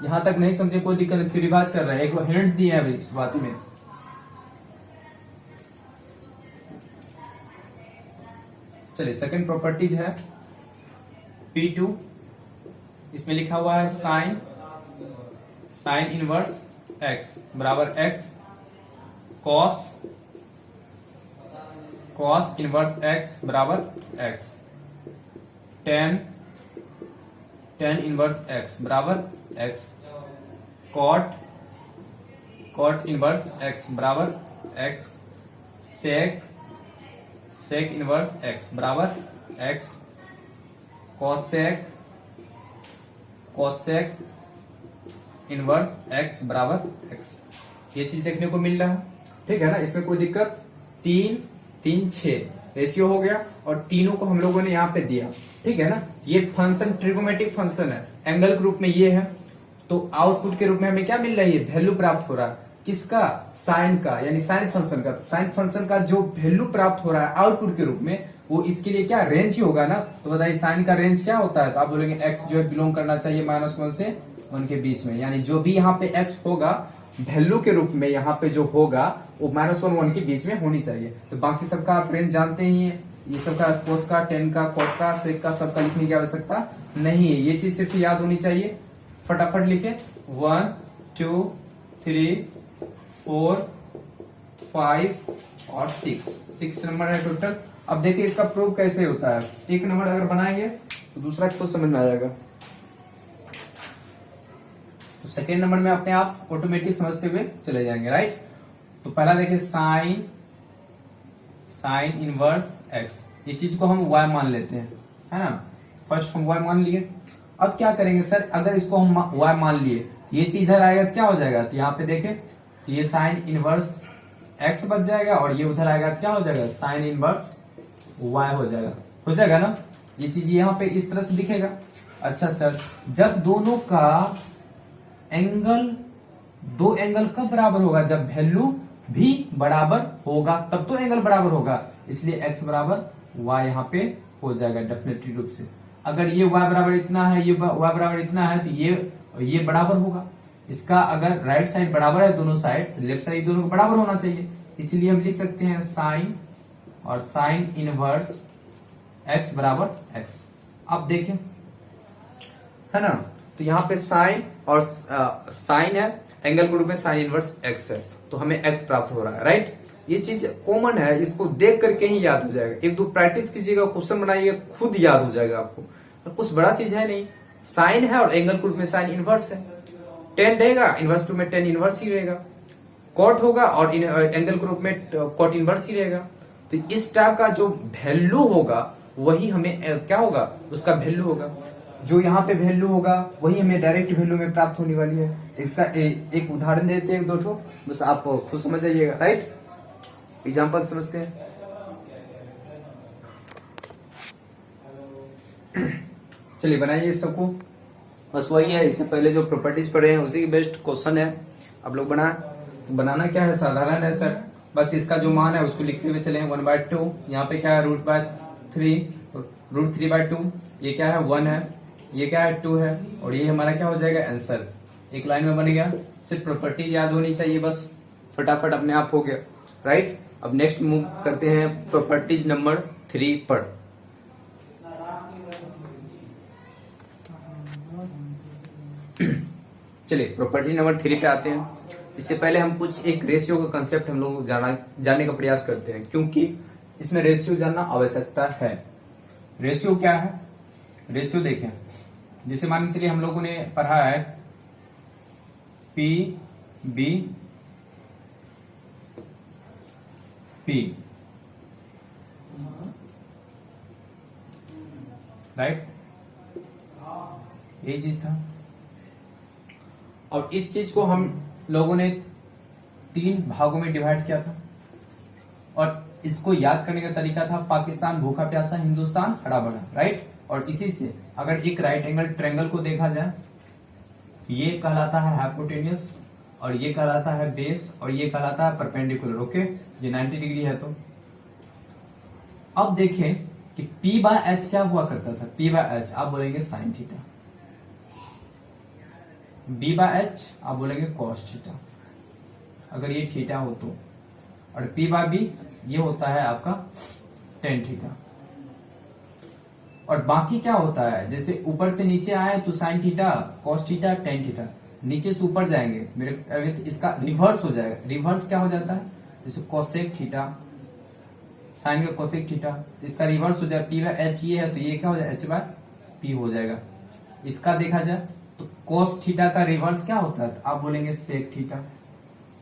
यहां तक नहीं समझे कोई दिक्कत नहीं, फिर रिवाज कर रहे हैं, एक हिंट्स दिए हैं अभी इस बात में। चलिए सेकंड प्रॉपर्टीज है P2, इसमें लिखा हुआ है साइन इनवर्स x बराबर x cos इनवर्स x बराबर x, tan इनवर्स x बराबर x, cot इनवर्स x बराबर x, sec इनवर्स x बराबर x, cosec इनवर्स एक्स बराबर एक्स, ये चीज देखने को मिल रहा है, ठीक है ना। इसमें कोई दिक्कत, 3 3 6 रेशियो हो गया और तीनों को हम लोगों ने यहाँ पे दिया, ठीक है ना। ये फंक्शन ट्रिगोमेट्रिक फंक्शन है, एंगल के रूप में ये है, तो आउटपुट के रूप में हमें क्या मिल रहा है, वैल्यू प्राप्त हो रहा है किसका, साइन का, यानी साइन फंक्शन का। साइन फंक्शन का जो वैल्यू प्राप्त हो रहा है आउटपुट के रूप में, वो इसके लिए क्या रेंज ही होगा ना। तो बताइए साइन का रेंज क्या होता है, तो आप बोलेंगे एक्स जो है बिलोंग करना चाहिए -1 से 1 के बीच में, यानी जो भी यहाँ पे एक्स होगा वैल्यू के रूप में यहाँ पे जो होगा वो -1 1 के बीच में होनी चाहिए। तो बाकी सबका आप रेंज जानते ही हैं, ये सबका कोस का, टेन का, कॉट का, सेक का सबका लिखने की आवश्यकता नहीं है, ये चीज सिर्फ याद होनी चाहिए। फटाफट लिखे 1 2 3 4 5 और 6 नंबर है टोटल। अब देखिए इसका प्रूफ कैसे होता है, एक नंबर अगर बनाएंगे तो दूसरा खुद समझ में आ जाएगा। तो सेकेंड नंबर में अपने आप ऑटोमेटिक समझते हुए चले जाएंगे, राइट। तो पहला देखिए साइन इनवर्स एक्स, ये चीज को हम y मान लेते हैं, है ना। फर्स्ट हम y मान लिए, अब क्या करेंगे सर, अगर इसको हम y मान लिए, ये चीज इधर आएगा क्या हो जाएगा, तो यहाँ पे देखें तो ये साइन इनवर्स x बच जाएगा और ये उधर आएगा क्या हो जाएगा, साइन इनवर्स y हो जाएगा ना। ये चीज यहाँ पे इस तरह से दिखेगा। अच्छा सर, जब दोनों का एंगल, दो एंगल कब बराबर होगा, जब वैल्यू भी बराबर होगा तब तो एंगल बराबर होगा, इसलिए x बराबर y यहाँ पे हो जाएगा डेफिनेटली रूप से। अगर ये y बराबर इतना है, ये y बराबर इतना है, तो ये बराबर होगा। इसका अगर राइट साइड बराबर है दोनों साइड, लेफ्ट साइड दोनों को बराबर होना चाहिए, इसलिए हम लिख सकते हैं साइन और साइन इनवर्स x बराबर x। अब देखें, है ना, तो यहाँ पे साइन और साइन है, एंगल के रूप में साइन इनवर्स x है, तो हमें x प्राप्त हो रहा है, राइट। ये चीज कॉमन है, इसको देख करके ही याद हो जाएगा, एक दो प्रैक्टिस कीजिएगा, क्वेश्चन बनाइएगा, खुद याद हो जाएगा आपको, तो कुछ बड़ा चीज है नहीं। साइन है और एंगल के रूप में साइन इनवर्स है, टेन रहेगा इनवर्स के रूप में टेन इनवर्स ही रहेगा, कॉट होगा और एंगल के रूप में कॉट इनवर्स ही रहेगा। तो इस टाइप का जो वैल्यू होगा वही हमें क्या होगा, उसका वैल्यू होगा, जो यहाँ पे वैल्यू होगा वही हमें डायरेक्ट वैल्यू में प्राप्त होने वाली है। इसका एक उदाहरण देते हैं, एक दो ठो, बस आप खुद समझ जाइएगा, राइट। एग्जाम्पल समझते हैं। चलिए बनाइए सबको, बस वही है, इससे पहले जो प्रॉपर्टीज पढ़े हैं उसी की बेस्ट क्वेश्चन है, आप लोग बनाना क्या है, साधारण है सर, बस इसका जो मान है उसको लिखते हुए चले। 1/2, यहाँ पे क्या है √3/2, ये क्या है 1 है, ये क्या है 2 है, और ये हमारा क्या हो जाएगा आंसर, एक लाइन में बन गया। सिर्फ प्रॉपर्टीज याद होनी चाहिए, बस फटाफट अपने आप हो गया, राइट। अब नेक्स्ट मूव करते हैं प्रॉपर्टीज नंबर 3 पर। चलिए प्रॉपर्टीज नंबर 3 पे आते हैं। इससे पहले हम कुछ एक रेशियो का कंसेप्ट हम लोग जानने का प्रयास करते हैं, क्योंकि इसमें रेशियो जानना आवश्यकता है। रेशियो क्या है, रेशियो देखें, जैसे मान के चलिए हम लोगों ने पढ़ा है PB P, राइट, यही चीज था। और इस चीज को हम लोगों ने 3 भागों में डिवाइड किया था, और इसको याद करने का तरीका था पाकिस्तान भूखा प्यासा, हिंदुस्तान हरा भरा, राइट। और इसी से अगर एक राइट एंगल ट्रायंगल को देखा जाए, ये कहलाता है हाइपोटेन्यूस, और ये कहलाता है बेस, और ये कहलाता है परपेंडिकुलर, ओके। ये 90 डिग्री है। तो अब देखें कि P/H क्या हुआ करता था, P/H आप बोलेंगे साइन थीटा, B/H आप बोलेंगे कॉस थीटा, अगर ये थीटा हो तो, और P/B ये होता है आपका टेन थीटा। और बाकी क्या होता है, जैसे ऊपर से नीचे आए तो sine theta, cos theta, tan theta, नीचे से ऊपर जाएंगे मेरे, इसका रिवर्स हो जाएगा। रिवर्स क्या हो जाता है, जैसे कोसेक थीटा, साइन का कोसेक थीटा, इसका रिवर्स हो जाएगा। P/H ये है तो ये क्या हो जाएगा, H/P हो जाएगा। इसका देखा जाए तो कोस थीटा का रिवर्स क्या होता है, तो आप बोलेंगे सेक थीटा।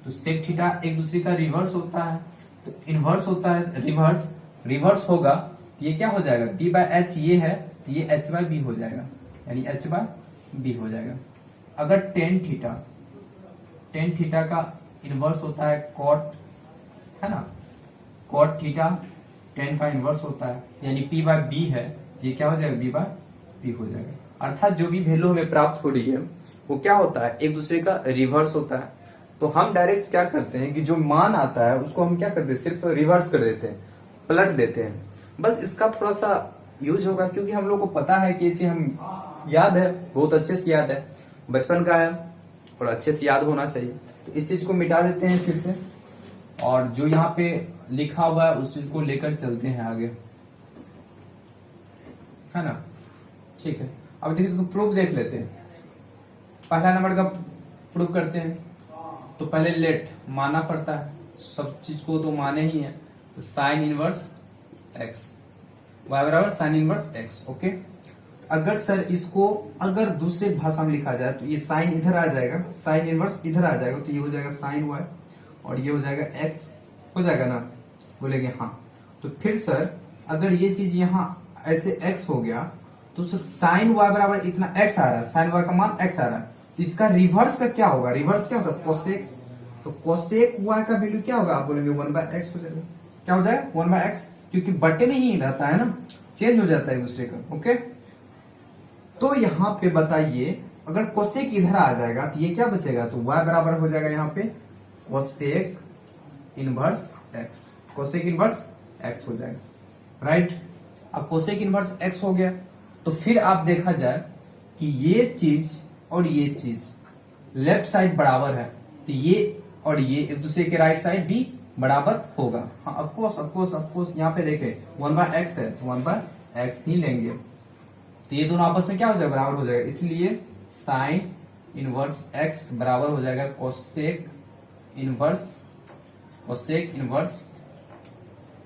तो सेक थीटा एक दूसरे का रिवर्स होता है, तो इनवर्स होता है, रिवर्स होगा तो ये क्या हो जाएगा, B/H ये है तो ये H/B हो जाएगा, यानी H/B हो जाएगा। अगर टेन थीटा का इनवर्स होता है कॉट, है ना, कॉट थीटा टेन का इनवर्स होता है, यानी पी बाय बी है, ये क्या हो जाएगा, बी बाय पी हो जाएगा। अर्थात जो भी वैल्यू हमें प्राप्त हो रही है वो क्या होता है, एक दूसरे का रिवर्स होता है। तो हम डायरेक्ट क्या करते हैं कि जो मान आता है उसको हम क्या करते हैं, सिर्फ रिवर्स कर देते हैं, पलट देते हैं। बस इसका थोड़ा सा यूज होगा, क्योंकि हम लोग को पता है कि ये चीज हम याद है, बहुत अच्छे से याद है, बचपन का है और अच्छे से याद होना चाहिए। तो इस चीज को मिटा देते हैं फिर से, और जो यहाँ पे लिखा हुआ है उस चीज को लेकर चलते हैं आगे, है ना। ठीक है, अब देखिए इसको प्रूफ देख लेते हैं। पहला नंबर का प्रूफ करते हैं। तो पहले लेट माना पड़ता है, सब चीज को तो माने ही है। तो साइन इनवर्स एक्स, वाई बराबर साइन इनवर्स एक्स। ओके, अगर सर इसको अगर दूसरे भाषा में लिखा जाए तो ये साइन इधर आ जाएगा, साइन इनवर्स इधर आ जाएगा, तो ये हो जाएगा साइन वाई और ये हो जाएगा एक्स, हो जाएगा ना, बोलेंगे हाँ। तो फिर सर अगर ये चीज यहाँ ऐसे एक्स हो गया तो सर साइन वाई बराबर इतना एक्स आ रहा है, साइन वाई का मान एक्स आ रहा है, तो इसका रिवर्स का क्या होगा, रिवर्स क्या होगा, कोसेक। तो कोसेक वाई का वैल्यू क्या होगा, आप बोलेंगे 1/x हो जाएगा। क्या हो जाएगा, 1/x, क्योंकि बटे में ही रहता है ना, चेंज हो जाता है दूसरे का। ओके, तो यहाँ पे बताइए अगर कोसेक इधर आ जाएगा तो ये क्या बचेगा, तो y बराबर हो जाएगा यहाँ पे cosec inverse x, cosec inverse x हो जाएगा, राइट। अब कोसेक इनवर्स x हो गया तो फिर आप देखा जाए कि ये चीज और ये चीज लेफ्ट साइड बराबर है, तो ये और ये एक दूसरे के राइट साइड भी बराबर होगा। हाँ, ऑफकोर्स यहाँ पे देखे 1/x है तो 1/x ही लेंगे, तो ये दोनों आपस में क्या हो जाएगा, बराबर हो जाएगा। इसलिए साइन इनवर्स x बराबर हो जाएगा कोसेक इनवर्स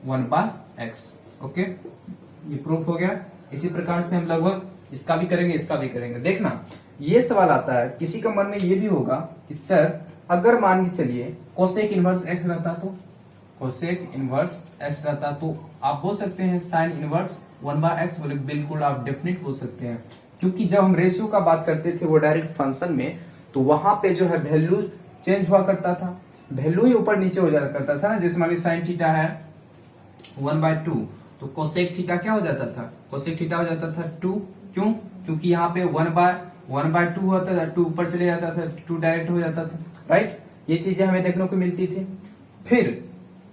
1/x। ओके, ये प्रूफ हो गया। इसी प्रकार से हम लगभग इसका भी करेंगे, इसका भी करेंगे। देखना ये सवाल आता है, किसी का मन में ये भी होगा कि सर अगर मान के चलिए कोसेक इनवर्स x रहता, तो कोसेक इनवर्स x रहता तो आप बोल सकते हैं साइन इनवर्स 1/x, बोले बिल्कुल आप डेफिनेट बोल सकते हैं, क्योंकि जब हम रेशियो का बात करते थे वो डायरेक्ट फंक्शन में, तो वहां पे जो है वैल्यू चेंज हुआ करता था, वैल्यू ही ऊपर नीचे हो जाया करता था ना। जैसे मान लीजिए साइन थीटा है 1/2, तो कोसेक थीटा क्या हो जाता था, कोसेक थीटा हो जाता था 2। क्यों, क्योंकि यहाँ पे 1/2 होता था, 2 ऊपर चले जाता था, 2 डायरेक्ट हो जाता था, राइट। ये चीजें हमें देखने को मिलती थी।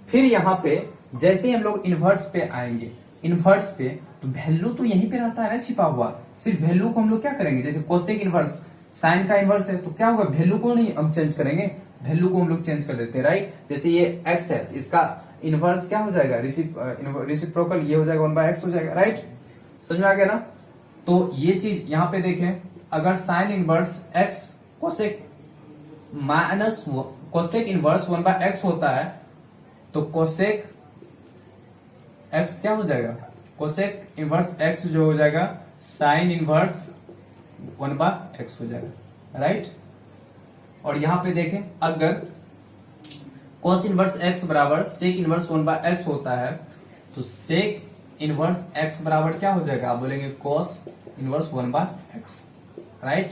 फिर यहाँ पे जैसे हम लोग इनवर्स पे आएंगे, इनवर्स पे तो वैल्यू तो यहीं पे रहता है ना छिपा हुआ, सिर्फ वैल्यू को हम लोग क्या करेंगे, जैसे कोसेक इनवर्स साइन का इनवर्स है तो क्या होगा, वैल्यू को नहीं हम चेंज करेंगे, वैल्यू को हम लोग चेंज कर देते हैं, राइट। जैसे ये x है, इसका इनवर्स क्या हो जाएगा, रेसिप्रोकल, ये हो जाएगा 1/x हो जाएगा, राइट। समझ में आ गया ना। तो ये चीज यहाँ पे देखें, अगर sine inverse x cosec minus cosec inverse 1/x होता है तो कोसेक x क्या हो जाएगा, कोसेक इनवर्स x जो हो जाएगा साइन इनवर्स 1/x हो जाएगा, राइट। और यहां पे देखें अगर कोस इनवर्स x बराबर सेक इनवर्स 1/x होता है तो सेक इनवर्स x बराबर क्या हो जाएगा, आप बोलेंगे कोस इनवर्स 1/x, राइट।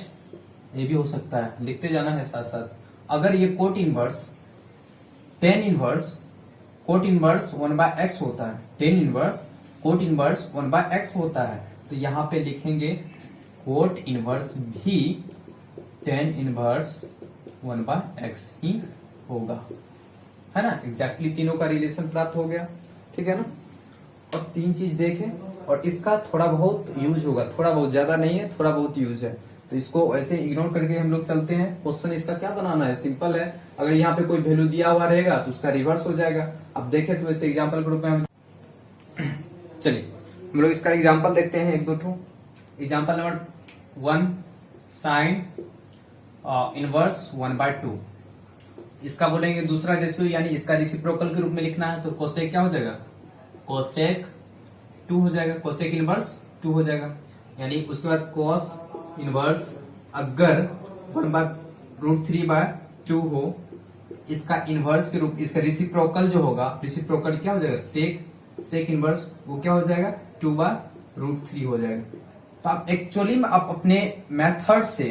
ये भी हो सकता है, लिखते जाना है साथ साथ। अगर ये cot inverse tan inverse cot inverse 1/x होता है, tan inverse cot inverse 1/x होता है, तो यहां पे लिखेंगे कोट इनवर्स भी टेन इनवर्स 1/x ही होगा, है ना। एग्जैक्टली तीनों का रिलेशन प्राप्त हो गया, ठीक है ना। और तीन चीज देखें, और इसका थोड़ा बहुत यूज होगा, थोड़ा बहुत, ज्यादा नहीं है, थोड़ा बहुत यूज है, तो इसको ऐसे इग्नोर करके हम लोग चलते हैं। क्वेश्चन इसका क्या बनाना है, सिंपल है। अगर यहाँ पे कोई वैल्यू दिया हुआ रहेगा तो उसका रिवर्स हो जाएगा। अब देखें तो ऐसे एग्जाम्पल के रूप में हम चलिए हम लोग इसका एग्जाम्पल देखते हैं, एक दो ठो। एग्जाम्पल नंबर 1 साइन इनवर्स 1/2, इसका बोलेंगे दूसरा रेशियो, यानी इसका रेसिप्रोकल के रूप में लिखना है, तो कोसेक क्या हो जाएगा, कोसेक 2 हो जाएगा, कोसेक इनवर्स 2 हो जाएगा। यानी उसके बाद कोस इनवर्स अगर 1/√3/2 हो, इसका इनवर्स के रूप, इसका रेसिप्रोकल जो होगा, रेसिप्रोकल क्या हो जाएगा, सेक इनवर्स वो क्या हो जाएगा 2/√3 हो जाएगा, तो आप एक्चुअली में आप अपने मेथड से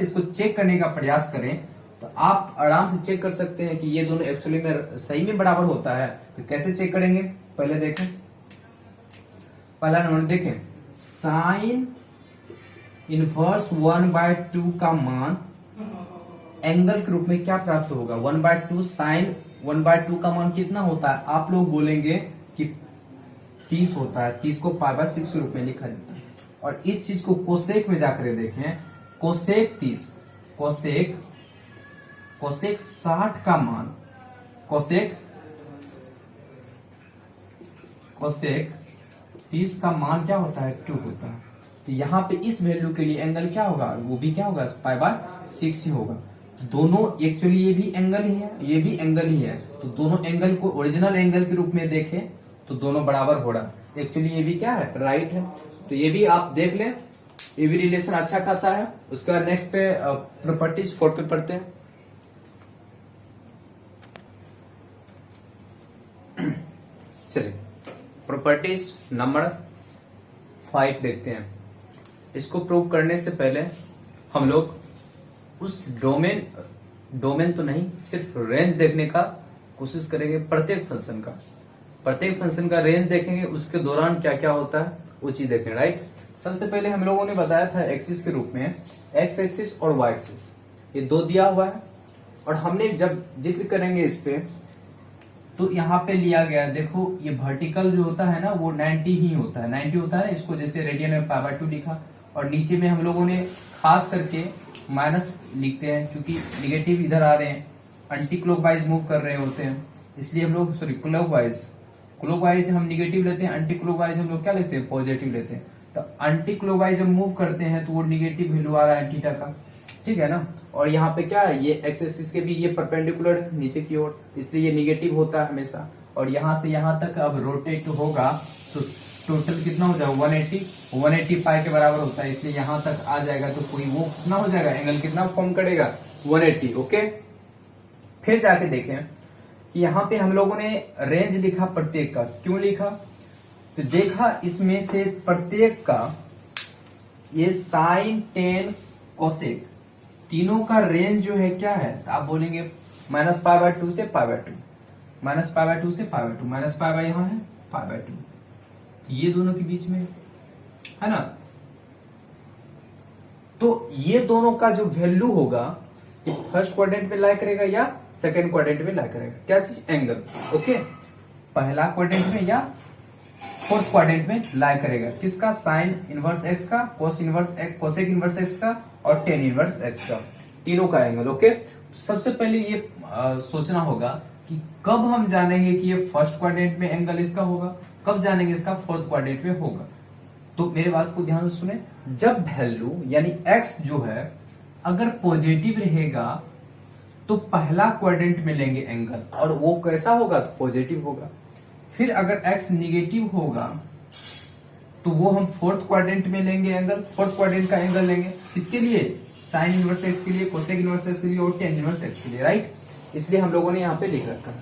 इसको चेक करने का प्रयास करें तो आप आराम से चेक कर सकते हैं कि ये दोनों एक्चुअली में सही में बराबर होता है। तो कैसे चेक करेंगे, पहले देखें, पहला नंबर देखें, साइन इनवर्स 1/2 का मान एंगल के रूप में क्या प्राप्त होगा। 1/2 साइन 1/2 का मान कितना होता है, आप लोग बोलेंगे कि 30 होता है। 30 को π/6 के रूप में लिखा जाता है। और इस चीज को कोसेक में जाकर देखें, कोसेक 30, कोसेक 60 का मान, कोसेक 30 का मान क्या होता है, 2 होता है। तो यहाँ पे इस वैल्यू के लिए एंगल क्या होगा, वो भी क्या होगा, π/6 ही होगा। दोनों एक्चुअली ये भी एंगल ही है, ये भी एंगल ही है। तो दोनों एंगल को ओरिजिनल एंगल के रूप में देखें तो दोनों बराबर हो रहा है। एक्चुअली ये भी क्या है, राइट है। तो ये भी आप देख लें, ये भी रिलेशन अच्छा खासा है। उसके बाद नेक्स्ट पे प्रॉपर्टीज 4 पे पढ़ते हैं। चलिए प्रॉपर्टीज नंबर 5 देखते हैं। इसको प्रूव करने से पहले हम लोग उस डोमेन तो नहीं, सिर्फ रेंज देखने का कोशिश करेंगे। प्रत्येक फंक्शन का रेंज देखेंगे, उसके दौरान क्या क्या होता है वो चीज देखेंगे, राइट। सबसे पहले हम लोगों ने बताया था एक्सिस के रूप में एक्स एक्सिस और वाई एक्सिस, ये दो दिया हुआ है। और हमने जब जिक्र करेंगे इस पे तो यहाँ पे लिया गया, देखो ये वर्टिकल जो होता है ना वो 90 ही होता है, 90 होता है। इसको जैसे रेडियन में π/2 लिखा, और नीचे में हम लोगों ने खास करके माइनस लिखते हैं क्योंकि निगेटिव इधर आ रहे हैं, एंटी क्लॉकवाइज मूव कर रहे होते हैं, इसलिए हम लोग क्लॉकवाइज हम निगेटिव लेते हैं, एंटी क्लॉकवाइज हम लोग क्या लेते हैं, पॉजिटिव लेते हैं। तो एंटी क्लॉकवाइज हम मूव करते हैं तो वो निगेटिव वैल्यू आ रहा है थीटा का, ठीक है ना। और यहाँ पे क्या है, ये एक्स एक्सिस के भी ये परपेंडिकुलर है नीचे की ओर, इसलिए ये निगेटिव होता है हमेशा। और यहाँ से यहाँ तक अब रोटेट होगा तो टोटल कितना हो जाएगा, 180 पाई के बराबर होता है, इसलिए यहाँ तक आ जाएगा तो कोई वो कितना हो जाएगा, एंगल कितना फॉर्म करेगा, 180। ओके, फिर जाके देखें कि यहाँ पे हम लोगों ने रेंज लिखा प्रत्येक का, क्यों लिखा, तो देखा इसमें से प्रत्येक का ये साइन टेन कोसेक तीनों का रेंज जो है क्या है, तो आप बोलेंगे -π/2 से π/2, -π/2 से π/2, -π यहाँ है π/2, ये दोनों के बीच में है ना। तो ये दोनों का जो वैल्यू होगा ये फर्स्ट क्वाड्रेंट में लाई करेगा या सेकंड क्वाड्रेंट में लाई करेगा, क्या चीज, एंगल। ओके, पहला क्वाड्रेंट में या फोर्थ क्वाड्रेंट में लाई करेगा, किसका, साइन इनवर्स एक्स का, कोसेक इनवर्स एक्स का और टेन इनवर्स एक्स का, तीनों का एंगल। ओके, सबसे पहले ये सोचना होगा कि कब हम जानेंगे कि ये फर्स्ट क्वाड्रेंट में एंगल इसका होगा, कब जानेंगे इसका फोर्थ क्वाड्रेंट में होगा। तो मेरे बात को ध्यान से सुने, जब वैल्यू यानी एक्स जो है अगर पॉजिटिव रहेगा तो पहला क्वाड्रेंट में लेंगे एंगल, और वो कैसा होगा, तो पॉजिटिव होगा। फिर अगर x निगेटिव होगा तो वो हम फोर्थ क्वाड्रेंट में लेंगे एंगल, फोर्थ क्वाड्रेंट का एंगल लेंगे, किसके लिए, साइन इनवर्स एक्स के लिए, कोसेक इनवर्स एक्स के लिए और टेन इनवर्स एक्स के लिए, राइट। इसलिए हम लोगों ने यहाँ पे लिख रखा है।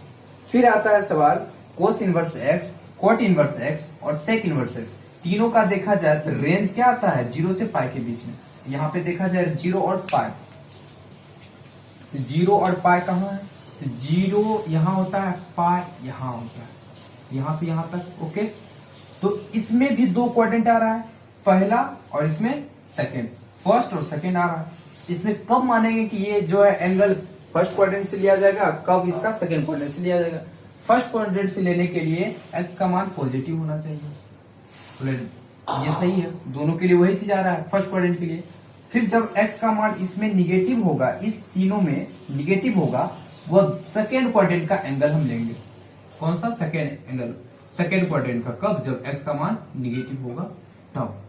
फिर आता है सवाल cos inverse x, cot inverse x और सेक इनवर्स एक्स, तीनों का देखा जाए तो रेंज क्या आता है, 0 से पाई के बीच में। यहाँ पे देखा जाए 0 और पाई, 0 और पाई कहाँ है, 0 यहाँ होता है, पाई यहाँ होता है, यहां से यहां तक। ओके, तो इसमें भी दो क्वाड्रेंट आ रहा है, पहला और इसमें सेकंड, फर्स्ट और सेकंड आ रहा है। इसमें कब मानेंगे कि ये जो है एंगल फर्स्ट क्वाड्रेंट से लिया जाएगा, कब इसका सेकंड क्वाड्रेंट से लिया जाएगा। फर्स्ट क्वाड्रेंट से लेने के लिए एक्स का मान पॉजिटिव होना चाहिए, तो ये सही है, दोनों के लिए वही चीज आ रहा है फर्स्ट क्वाड्रेंट के लिए। फिर जब एक्स का मान इसमें निगेटिव होगा, इस तीनों में निगेटिव होगा, वह सेकेंड क्वाड्रेंट का एंगल हम लेंगे। कौन सा, सेकेंड एंगल, सेकेंड क्वाड्रेंट का, कब, जब x का मान निगेटिव होगा तब।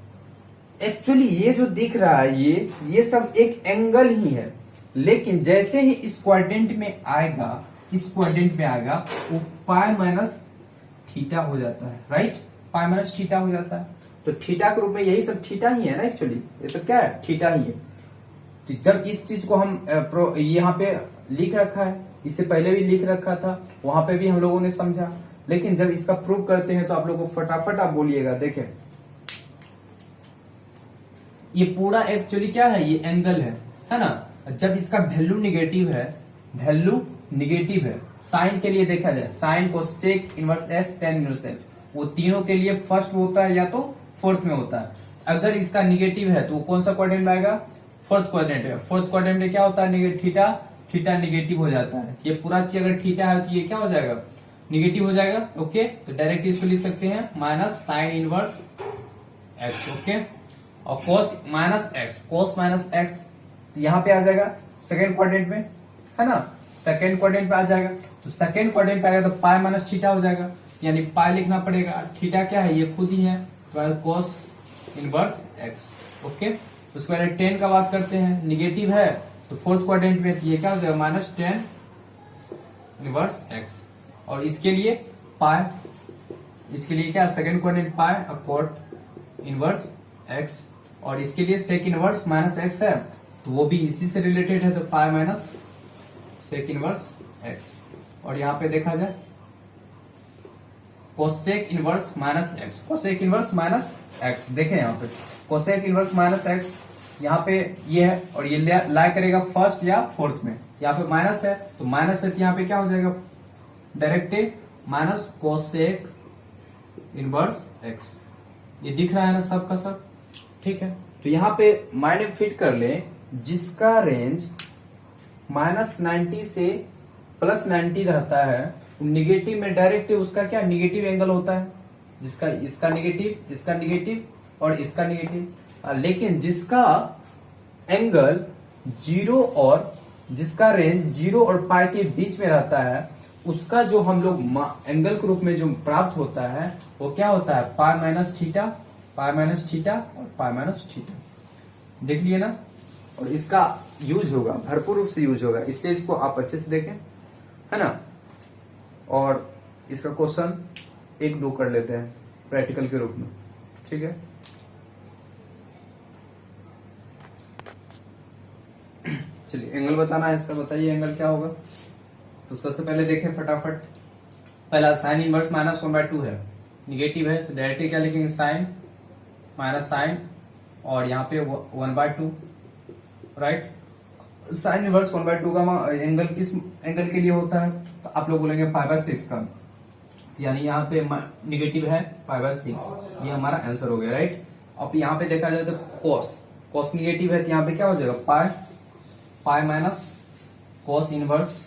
एक्चुअली ये जो दिख रहा है ये सब एक एंगल ही है, लेकिन जैसे ही इस क्वाड्रेंट में आएगा, वो पाई माइनस थीटा हो जाता है, राइट, पाई माइनस थीटा हो जाता है। तो थीटा के रूप में यही सब थीटा ही है ना, एक्चुअली ये सब क्या है, थीटा ही है। तो जब इस चीज को हम यहाँ पे लिख रखा है, इससे पहले भी लिख रखा था, वहां पे भी हम लोगों ने समझा, लेकिन जब इसका प्रूफ करते हैं तो आप लोगों को फटाफट आप बोलिएगा। देखें ये पूरा एक्चुअली क्या है, ये एंगल है ना। जब इसका वैल्यू निगेटिव है, साइन के लिए देखा जाए, sine cosec inverse x tan inverse x, वो तीनों के लिए फर्स्ट होता है या तो फोर्थ में होता है। अगर इसका निगेटिव है तो कौन सा क्वाड्रेंट में आएगा, फोर्थ क्वाड्रेंट में। फोर्थ क्वाड्रेंट में क्या होता है, थीटा निगेटिव हो जाता है। ये पूरा चीज अगर थीटा है तो ये क्या हो जाएगा, निगेटिव हो जाएगा। ओके, तो डायरेक्ट इसको लिख सकते हैं minus sine inverse x. Okay, और कोस माइनस एक्स तो यहाँ पे आ जाएगा सेकेंड क्वाड्रेंट में, है ना, सेकेंड क्वाड्रेंट पे आ जाएगा। तो सेकेंड क्वाड्रेंट पे आएगा तो पाई माइनस थीटा हो जाएगा, यानी पाई लिखना पड़ेगा, थीटा क्या है, ये खुद ही है, तो कोस इनवर्स एक्स। ओके, उसके बाद 10 का बात करते हैं, निगेटिव है तो फोर्थ क्वाड्रेंट में ये क्या हो जाएगा, माइनस 10 इनवर्स एक्स। और इसके लिए पाई, इसके लिए क्या, सेकेंड क्वाड्रेंट पाई कोट इनवर्स एक्स। और इसके लिए सेक इनवर्स माइनस एक्स है, तो वो भी इसी से रिलेटेड है, तो pi minus sec inverse x. और यहां पे देखा जाए cosec inverse minus x, cosec inverse minus x, देखें यहाँ पे कोसेक इनवर्स माइनस एक्स, यहाँ पे ये है और ये लाई करेगा फर्स्ट या फोर्थ में। यहाँ पे माइनस है तो माइनस है, तो यहाँ पे क्या हो जाएगा, direct minus cosec inverse x. ये दिख रहा है ना सब का सब, ठीक है। तो यहाँ पे माइंड में फिट कर ले, जिसका रेंज माइनस 90 से प्लस 90 रहता है, निगेटिव में डायरेक्ट उसका क्या निगेटिव एंगल होता है, जिसका इसका निगेटिव और इसका निगेटिव। लेकिन जिसका एंगल जीरो और जिसका रेंज जीरो और पाई के बीच में रहता है, उसका जो हम लोग एंगल के रूप में जो प्राप्त होता है वो क्या होता है, पाई माइनस थीटा और पाई माइनस थीटा। देख लिए ना, और इसका यूज होगा, भरपूर रूप से यूज होगा, इसलिए इसको आप अच्छे से देखें, है ना। और इसका क्वेश्चन 1-2 कर लेते हैं प्रैक्टिकल के रूप में, ठीक है। चलिए एंगल बताना है इसका, बताइए एंगल क्या होगा। तो सबसे पहले देखें फटाफट, पहला साइन इनवर्स माइनस 1/2 है, निगेटिव है तो डायरेक्टली क्या लिखेंगे, साइन माइनस साइन और यहाँ पे 1/2, राइट। साइन इनवर्स 1/2 का एंगल किस एंगल के लिए होता है, तो आप लोग बोलेंगे π/6 का, यानी यहाँ पे निगेटिव है π/6, ये हमारा आंसर हो गया, राइट। अब यहाँ पे देखा जाए तो कॉस निगेटिव है, तो यहाँ पे क्या हो जाएगा, पाई माइनस कॉस इनवर्स,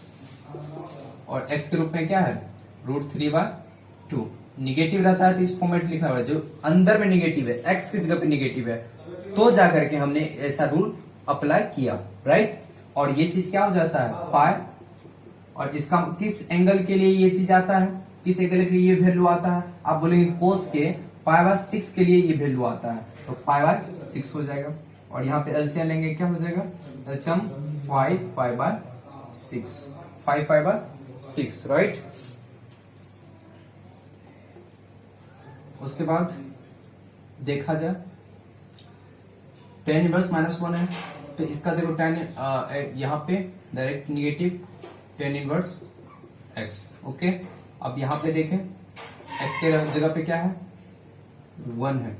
और x के रूप में क्या है, √3/2। निगेटिव रहता है तो इस फॉर्मेट लिखना पड़ेगा, जो अंदर में निगेटिव है, x की जगह पे निगेटिव है, तो जाकर के हमने ऐसा रूल अप्लाई किया, राइट। और ये चीज क्या हो जाता है, पाई, और इसका किस एंगल के लिए ये चीज आता है, किस एंगल के लिए ये वैल्यू आता है, आप बोलेंगे कोस के π/6 के लिए ये वैल्यू आता है, तो π/6 हो जाएगा। और यहाँ पे एलसीएम लेंगे, क्या हो जाएगा, एलसीएम 5π/6, राइट। उसके बाद देखा जाए tan इनवर्स -1 है, तो इसका देखो tan यहाँ पे direct negative tan inverse x। Okay, अब यहाँ पे देखें x के जगह पे क्या है, 1 है,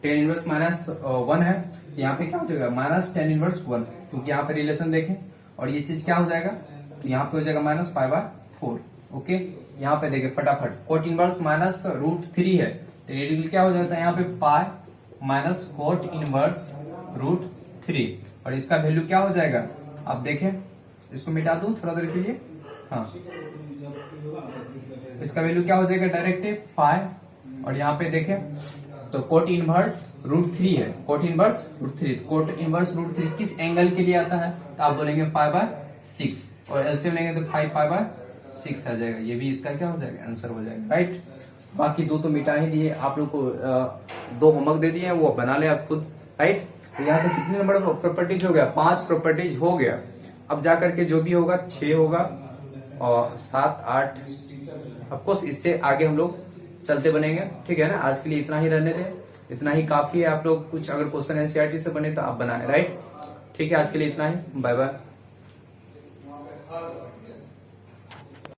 tan इनवर्स -1 है, यहाँ पे क्या हो जाएगा, -tan इनवर्स 1, क्योंकि यहाँ पे रिलेशन देखें, और ये चीज क्या हो जाएगा, तो यहाँ पे हो जाएगा -π/4। ओके, यहाँ पे देखें फटाफट, कोट इनवर्स -√3 है, तो रेडिकल क्या हो जाता है, यहाँ पे पाई माइनस कोट इनवर्स √3, और इसका वैल्यू क्या हो जाएगा, आप देखें, इसको मिटा दूं थोड़ा देर के लिए, हाँ, इसका वैल्यू क्या हो जाएगा, डायरेक्ट पाई, और यहाँ पे देखें तो कोट इनवर्स √3 है, कोट इनवर्स √3 किस एंगल के लिए आता है, तो आप बोलेंगे π/6, और एलसीएम लेंगे तो 5π/6 आ जाएगा, ये भी इसका क्या हो जाएगा, आंसर हो जाएगा, राइट। बाकी 2 तो मिटा ही दिए, आप लोग को 2 होमवर्क दे दिए, वो बना ले आप खुद, राइट। तो यहाँ तो कितने नंबर प्रॉपर्टीज हो गया, 5 प्रॉपर्टीज हो गया। अब जाकर के जो भी होगा 6 होगा और 7, 8, ऑफकोर्स इससे आगे हम लोग चलते बनेंगे, ठीक है ना। आज के लिए इतना ही रहने दें, इतना ही काफी है। आप लोग कुछ अगर क्वेश्चन एनसीईआरटी से बने तो आप बनाए, राइट। ठीक है, आज के लिए इतना ही, बाय बाय।